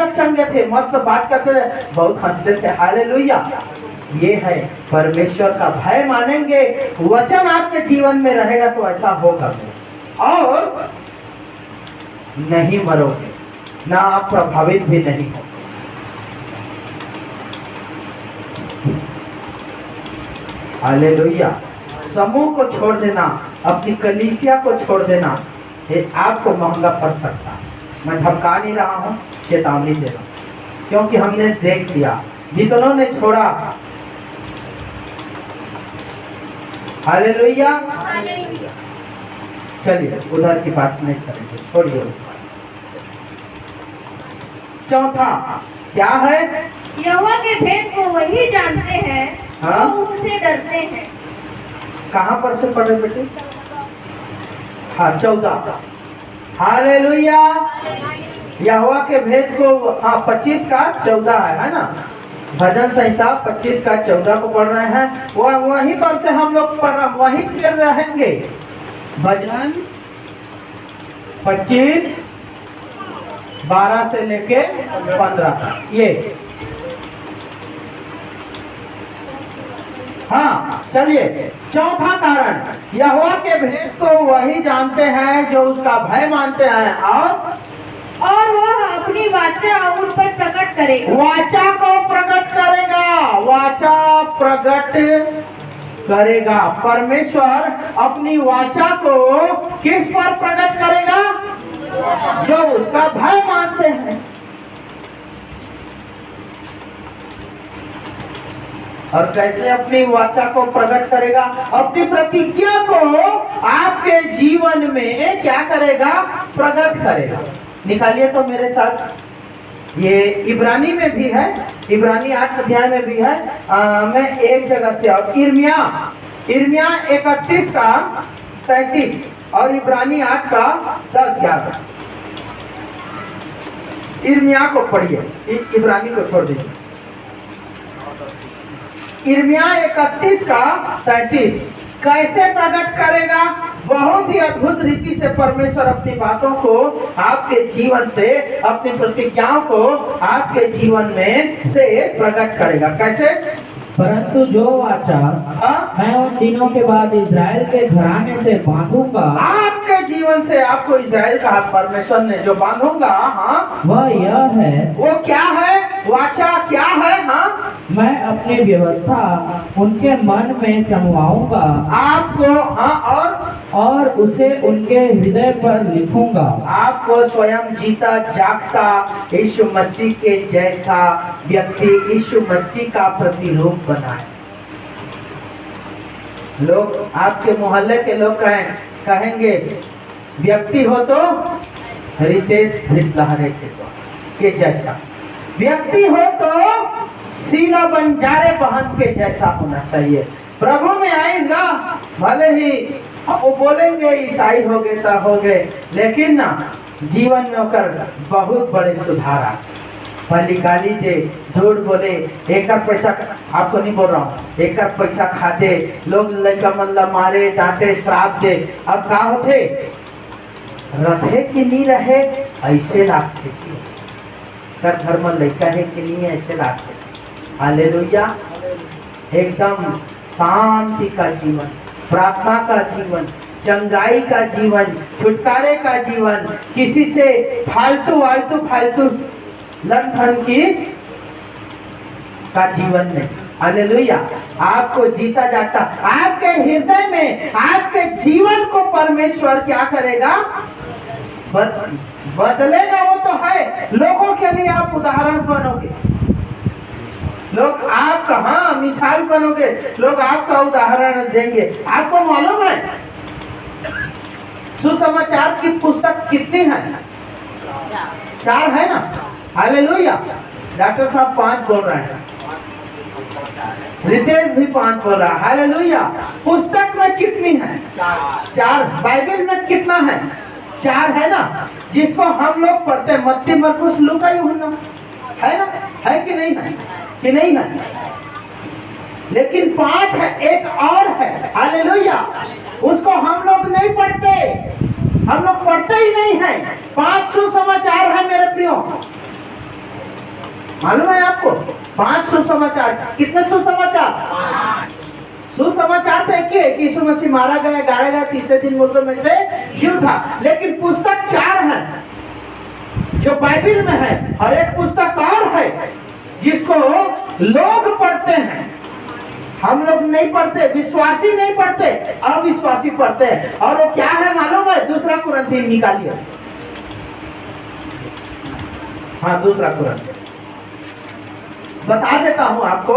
अंगद चंगे थे, मस्त बात करते थे, बहुत हंसते थे। हालेलुया। ये है परमेश्वर का भय मानेंगे, वचन आपके जीवन में रहेगा तो ऐसा होगा। और नहीं मरोगे, ना आप प्रभावित भी नहीं हो। हालेलुया। समूह को छोड़ देना, अपनी कलीसिया को छोड़ देना, ये आपको महंगा पड़ सकता है। मैं धमका नहीं रहा हूँ, चेतावनी दे रहा हूँ, क्योंकि हमने देख लिया जितनों ने छोड़ा। हालेलुया। चलिए उधर की बात नहीं करेंगे, छोड़िए। चौथा क्या है? यहोवा के भेद को वही जानते हैं हाँ? जो उससे डरते हैं। कहाँ पर से पढ़े बेटे? हाँ 14। हालेलुया। यहोवा के भेद को, हाँ 25 का 14 है ना? भजन संहिता 25 का 14 को पढ़ रहे हैं। वह वहीं पर से हम लोग पढ़ रहे, वहीं फिर रहेंगे। भजन 25 12 से लेके 15 तक। ये हाँ चलिए। चौथा कारण, यहोवा के भेद को वही जानते हैं जो उसका भय मानते हैं, और वह अपनी वाचा उन पर प्रकट करेगा। वाचा को प्रकट करेगा, वाचा प्रकट करेगा। परमेश्वर अपनी वाचा को किस पर प्रकट करेगा? जो उसका भय मानते हैं। और कैसे अपनी वाचा को प्रकट करेगा? अपनी प्रतिज्ञा को आपके जीवन में क्या करेगा? प्रकट करेगा। निकालिए तो मेरे साथ, ये इब्रानी में भी है, इब्रानी 8 अध्याय में भी है। मैं एक जगह से, और इर्मिया 31 का 33 और इब्रानी 8 का 10-11। इर्मिया को पढ़िए, इब्रानी को छोड़ दीजिए। इर्मिया 31 का 33 कैसे प्रकट करेगा? बहुत ही अद्भुत रीति से परमेश्वर अपनी बातों को आपके जीवन से, अपनी प्रतिज्ञाओं को आपके जीवन में से प्रकट करेगा। कैसे? परंतु जो वाचा मैं उन दिनों के बाद इज़राइल के घराने से बांधूंगा, आपके जीवन से आपको इज़राइल का हाथ परमेश्वर ने जो बांधूंगा, हाँ वह यह है। वो क्या है? वाचा क्या है? हाँ, मैं अपनी व्यवस्था उनके मन में समवाऊंगा आपको, हाँ, और उसे उनके हृदय पर लिखूंगा। आपको स्वयं जीता जागता यीशु मसीह के जैसा व्यक्ति, यीशु मसीह का प्रतिरूप बनाए। लोग, आपके मोहल्ले के लोग कहेंगे व्यक्ति हो तो रितेश लहरे के जैसा, व्यक्ति हो तो शीला बंजारे बहन के जैसा होना चाहिए। प्रभु में आएगा, भले ही वो बोलेंगे ईसाई हो गए तो हो गए, लेकिन ना जीवन में होकर बहुत बड़े सुधार आ। पहली गाली दे, झूठ बोले, एक पैसा, आपको नहीं बोल रहा हूँ, एक पैसा खाते लोग, लड़का मतलब मारे, डांटे, श्राप दे। अब क्या होते? रहे कि नहीं रहे ऐसे लागते, कर धर्म लड़का है कि नहीं ऐसे लागते। हालेलुया। एकदम शांति का जीवन, प्रार्थना का जीवन, चंगाई का जीवन, छुटकारे का जीवन, किसी से फालतू लंथन की का जीवन नहीं। हालेलुया। आपको जीता जाता, आपके हृदय में, आपके जीवन को परमेश्वर क्या करेगा? बदलेगा। वो तो है, लोगों के लिए आप उदाहरण बनोगे, लोग आपका, हाँ, मिसाल बनोगे, लोग आपका उदाहरण देंगे। आपको मालूम है सुसमाचार की पुस्तक कितनी है? 4 है ना? हालेलुया। डॉक्टर साहब 5 बोल रहे हैं, रितेश भी 5 बोल रहा है। हालेलुया। पुस्तक में कितनी है? 4। बाइबल में कितना है? 4 है ना, जिसको हम लोग पढ़ते हैं, मत्ती, मरकुस, लूका, यूहन्ना, है ना? है कि नहीं है? कि नहीं है? लेकिन 5 है, एक और है। हालेलुया। उसको हम लोग नहीं पढ़ते, हम लोग पढ़ते ही नहीं है। 5 सुसमाचार है मेरे प्रियो, मालूम है आपको? 5 सुसमाचार। कितने सुसमाचार? सुसमाचार थे कि यीशु मसीह मारा गया, गाड़ा गया, तीसरे दिन मुर्दों में से जी उठा। लेकिन पुस्तक 4 है जो बाइबल में है, और एक पुस्तक और है जिसको लोग पढ़ते हैं, हम लोग नहीं पढ़ते, विश्वासी नहीं पढ़ते, अविश्वासी पढ़ते हैं। और वो क्या है मालूम है? 2 कुरिन्थियों निकालिए। हाँ, 2 कुरिन्थियों बता देता हूं आपको।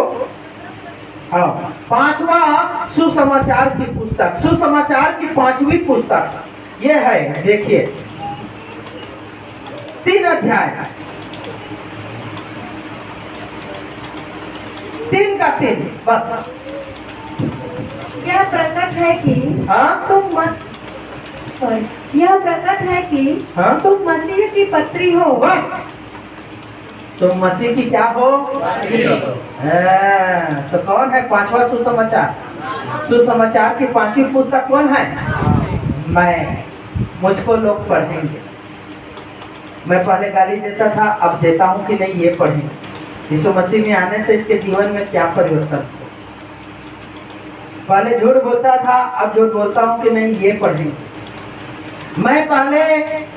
हाँ, 5वां सुसमाचार की पुस्तक, सुसमाचार की 5वीं पुस्तक ये है। देखिए 3 अध्याय, 3 का 3 बस। यह प्रकट है कि हाँ? यह प्रकट है कि हाँ? तुम मसीह की पत्री हो। बस, तुम मसीह की क्या हो? तो कौन है 5वां सुसमाचार? सुसमाचार की 5वीं पुस्तक कौन है? मैं। मुझको लोग पढ़ेंगे। मैं पहले गाली देता था, अब देता हूं कि नहीं ये पढ़ेंगे। यीशु मसीह में आने से इसके जीवन में क्या परिवर्तन हो? पहले झूठ बोलता था, अब झूठ बोलता हूं कि नहीं ये पढ़ेंगे। मैं पहले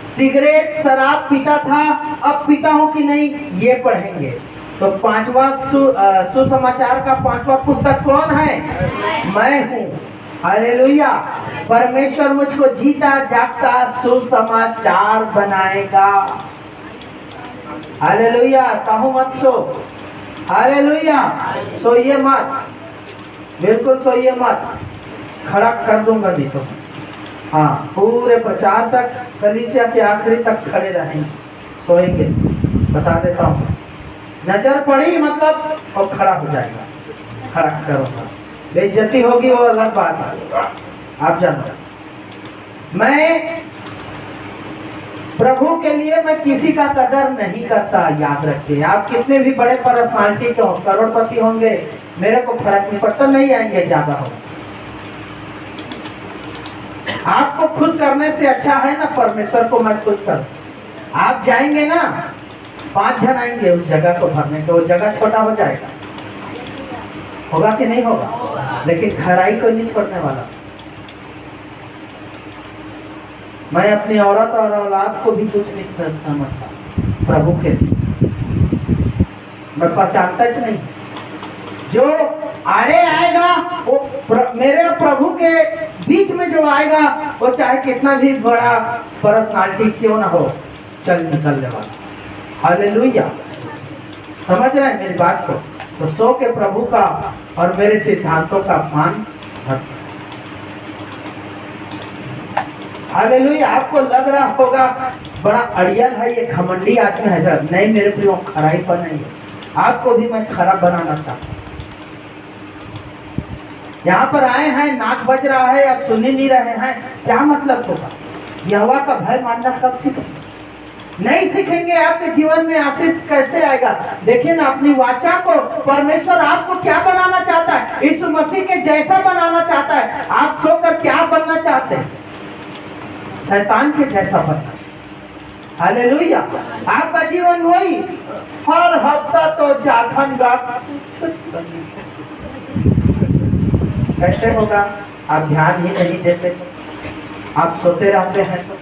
सिगरेट शराब पीता था, अब पीता हूं कि नहीं ये पढ़ेंगे। तो 5वां सुसमाचार का 5वां पुस्तक कौन है? मैं हूं। हालेलुया। परमेश्वर मुझको जीता जागता सुसमाचार बनाएगा। हालेलुया। कहूं मत सो। हालेलुया। सोइए मत, बिल्कुल सोइए मत, खड़ा कर दूंगा नहीं तो। हाँ, पूरे प्रचार तक, कलीसिया के आखिरी तक खड़े रहेंगे, सोएंगे, बता देता हूँ। नजर पड़ी मतलब और खड़ा हो जाएगा, खड़ा करूंगा। बेइज्जती होगी वो अलग बात है, आप जानो। मैं प्रभु के लिए मैं किसी का कदर नहीं करता, याद रखिए। आप कितने भी बड़े पर्सनालिटी के हो, करोड़पति होंगे, मेरे को फर्क नहीं पड़ता, नहीं आएंगे, ज्यादा हो। आपको खुश करने से अच्छा है ना परमेश्वर को मैं खुश कर। आप जाएंगे ना, 5 जन आएंगे उस जगह को भरने के, वो जगह छोटा हो जाएगा, होगा कि नहीं होगा? लेकिन खराई को नहीं छोड़ने वाला। मैं अपनी औरत और औलाद को भी कुछ नहीं समझता, प्रभु के लिए मैं पहचानता ही नहीं। जो आड़े आएगा वो मेरे प्रभु के बीच में जो आएगा, वो चाहे कितना भी बड़ा पर्सनालिटी क्यों ना हो, चल निकलने वाला। हालेलुया। समझ रहे हैं मेरी बात को? तो सो के प्रभु का और मेरे सिद्धांतों का मान। हालेलुया। आपको लग रहा होगा बड़ा अड़ियल है ये, घमंडी आदमी है सर। नहीं मेरे प्रियो, खराई पर नहीं है। आपको भी मैं खराब बनाना चाहता हूँ। यहाँ पर आए हैं, नाक बज रहा है, आप सुन ही नहीं रहे हैं, क्या मतलब होगा? यहोवा का भय मानना कब सीखेंगे? नहीं सीखेंगे, आपके जीवन में आशीष कैसे आएगा? देखिए ना अपनी वाचा को। परमेश्वर आपको क्या बनाना चाहता है? यीशु मसीह के जैसा बनाना चाहता है। आप सोकर क्या बनना चाहते हैं? शैतान के जैसा बनना। हालेलुया। आपका जीवन वही, हर हफ्ता तो जाखंगा। कैसे होगा? आप ध्यान ही नहीं देते, आप सोते रहते हैं, तो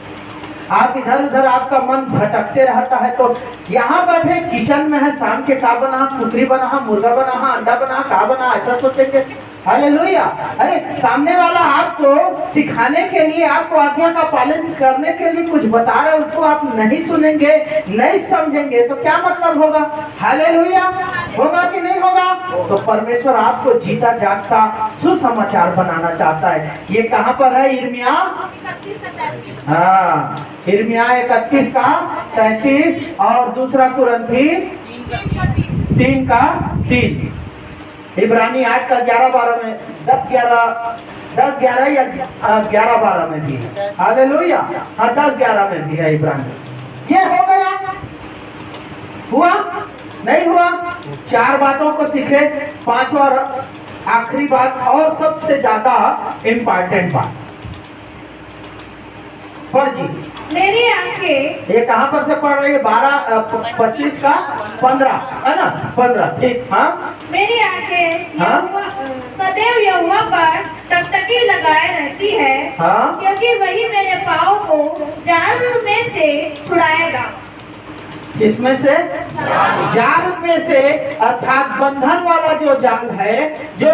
आप इधर उधर आपका मन भटकते रहता है। तो यहाँ बैठे किचन में है, शाम के का बना, कुकरी बना, मुर्गा बना, अंडा बना, का बना, ऐसा सोचेंगे। हालेलुया। अरे सामने वाला आपको सिखाने के लिए, आपको आज्ञा का पालन करने के लिए कुछ बता रहे हैं, उसको आप नहीं सुनेंगे, नहीं समझेंगे, तो क्या मतलब होगा? हालेलुया। होगा कि नहीं होगा? तो परमेश्वर आपको जीता जागता सुसमाचार बनाना चाहता है। ये कहाँ पर है? यिर्मयाह, हाँ, यिर्मयाह 31 का 33 और 2 कुरिन्थियों 3 का 3। इब्रानी 8 का 11-12 में, 10-11 या 11-12 में भी है। हालेलुया। हाँ, 10-11 में भी है इब्रानी। ये हो गया, हुआ नहीं हुआ? 4 बातों को सीखे। 5वां आखिरी बात और सबसे ज्यादा इंपॉर्टेंट बात, पढ़ जी। मेरी आंखें ये कहाँ पर से पढ़ रही है? 12 25 का 15 है ना? 15 ठीक। हाँ मेरी आंखें हाँ? सदैव यहोवा पर टकटकी लगाए रहती है, हाँ क्योंकि वही मेरे पाँव को जाल में से छुड़ाएगा। इसमें से जाल में से, अर्थात बंधन वाला जो जाल है, जो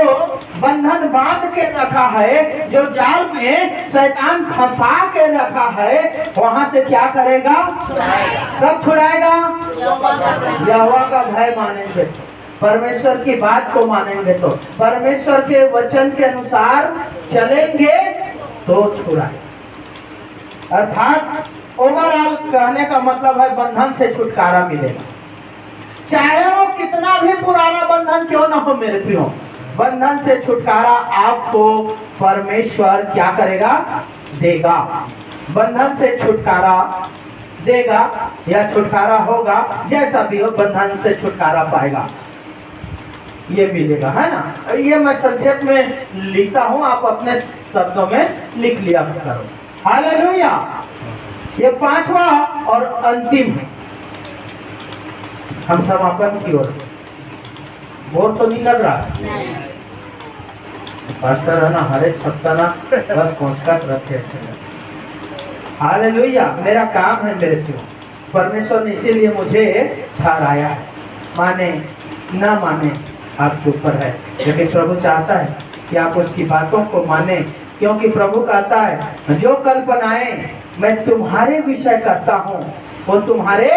बंधन बांध के रखा है, जो जाल में शैतान फंसा के रखा है, वहां से क्या करेगा? कब छुड़ाएगा? यहोवा का भय मानेंगे तो, परमेश्वर की बात को मानेंगे तो, परमेश्वर के वचन के अनुसार चलेंगे तो छुड़ाए। अर्थात ओवरऑल कहने का मतलब है बंधन से छुटकारा मिलेगा, चाहे वो कितना भी पुराना बंधन क्यों ना हो मेरे प्रियो। बंधन से छुटकारा आपको परमेश्वर क्या करेगा? देगा। बंधन से छुटकारा देगा या छुटकारा होगा, जैसा भी हो बंधन से छुटकारा पाएगा, ये मिलेगा, है ना? ये मैं संक्षेप में लिखता हूं, आप अपने शब्दों में लिख लिया करो। हालेलुया। ये पांचवा और अंतिम है, हम समापन की ओर। बोर तो नहीं लग रहा? पास्टर है ना, हरे छत्ता ना बस पहुंचकर रखे। हालेलुया। मेरा काम है मेरे प्रियो, परमेश्वर ने इसीलिए मुझे ठहराया है। माने ना माने आपके ऊपर है, लेकिन प्रभु चाहता है कि आप उसकी बातों को माने, क्योंकि प्रभु कहता है जो कल्पनाएं मैं तुम्हारे विषय करता हूँ वो तुम्हारे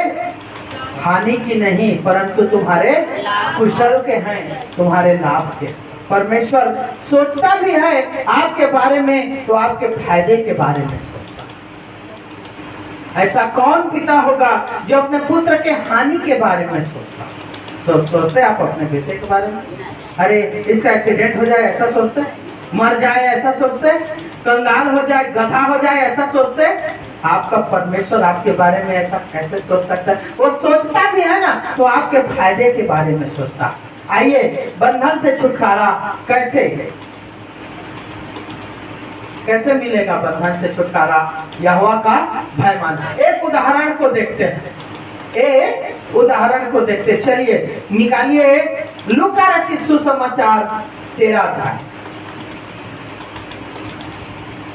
हानि की नहीं परंतु तुम्हारे कुशल के हैं, तुम्हारे लाभ के। परमेश्वर सोचता भी है आपके बारे में तो आपके फायदे के बारे में सोचता। ऐसा कौन पिता होगा जो अपने पुत्र के हानि के बारे में सोचता? सोचते आप अपने बेटे के बारे में? अरे इसका एक्सीडेंट हो जाए ऐसा सोचते, मर जाए ऐसा सोचते, कंगाल हो जाए, गधा हो जाए ऐसा सोचते? आपका परमेश्वर आपके बारे में ऐसा कैसे सोच सकता है? वो सोचता भी है ना तो आपके फायदे के बारे में सोचता। आइए, बंधन से छुटकारा कैसे मिलेगा? बंधन से छुटकारा यहोवा का भय मानना। एक उदाहरण को देखते हैं, एक उदाहरण को देखते। चलिए निकालिए लूका रचित सुसमाचार 13 अध्याय।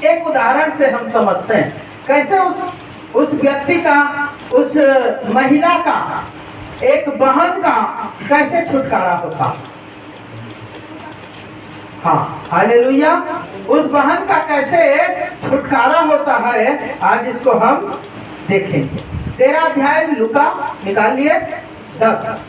एक उदाहरण से हम समझते हैं कैसे उस व्यक्ति का, उस महिला का, एक बहन का कैसे छुटकारा होता। हाँ हालेलुया। उस बहन का कैसे छुटकारा होता है, आज इसको हम देखेंगे। 13 अध्याय लूका निकालिए 10।